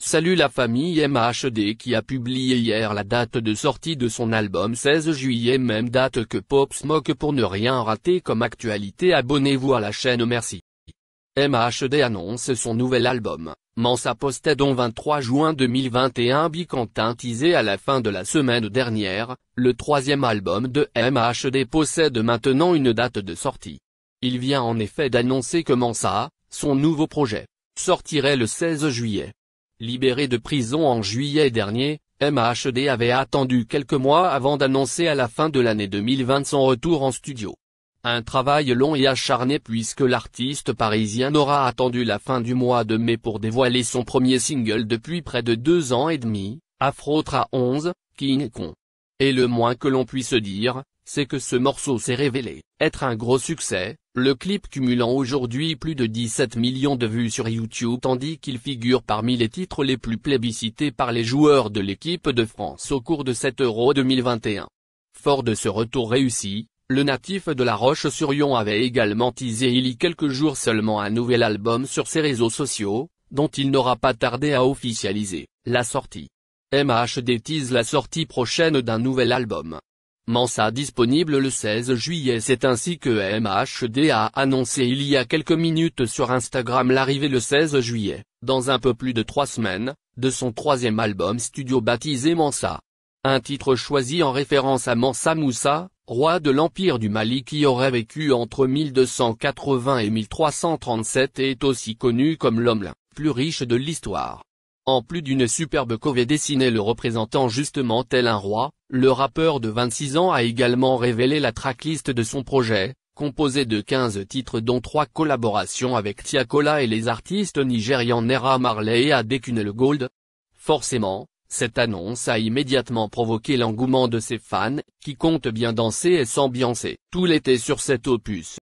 Salut la famille MHD qui a publié hier la date de sortie de son album 16 juillet, même date que Pop Smoke. Pour ne rien rater comme actualité, abonnez-vous à la chaîne, merci. MHD annonce son nouvel album. Mansa postait donc 23 juin 2021. Bicantin teasé à la fin de la semaine dernière, le troisième album de MHD possède maintenant une date de sortie. Il vient en effet d'annoncer que Mansa, son nouveau projet, sortirait le 16 juillet. Libéré de prison en juillet dernier, MHD avait attendu quelques mois avant d'annoncer à la fin de l'année 2020 son retour en studio. Un travail long et acharné puisque l'artiste parisien aura attendu la fin du mois de mai pour dévoiler son premier single depuis près de 2 ans et demi, Afro Tra 11, King Kong. Et le moins que l'on puisse dire, c'est que ce morceau s'est révélé être un gros succès, le clip cumulant aujourd'hui plus de 17 millions de vues sur YouTube tandis qu'il figure parmi les titres les plus plébiscités par les joueurs de l'équipe de France au cours de cet Euro 2021. Fort de ce retour réussi, le natif de La Roche-sur-Yon avait également teasé il y a quelques jours seulement un nouvel album sur ses réseaux sociaux, dont il n'aura pas tardé à officialiser la sortie. MHD tease la sortie prochaine d'un nouvel album. Mansa disponible le 16 juillet. C'est ainsi que MHD a annoncé il y a quelques minutes sur Instagram l'arrivée le 16 juillet, dans un peu plus de 3 semaines, de son troisième album studio baptisé Mansa. Un titre choisi en référence à Mansa Moussa, roi de l'Empire du Mali qui aurait vécu entre 1280 et 1337 et est aussi connu comme l'homme le plus riche de l'histoire. En plus d'une superbe couve dessinée le représentant justement tel un roi, le rappeur de 26 ans a également révélé la tracklist de son projet, composé de 15 titres dont 3 collaborations avec Tiakola et les artistes nigérians Naira Marley et Adekunle Gold. Forcément, cette annonce a immédiatement provoqué l'engouement de ses fans, qui comptent bien danser et s'ambiancer tout l'été sur cet opus.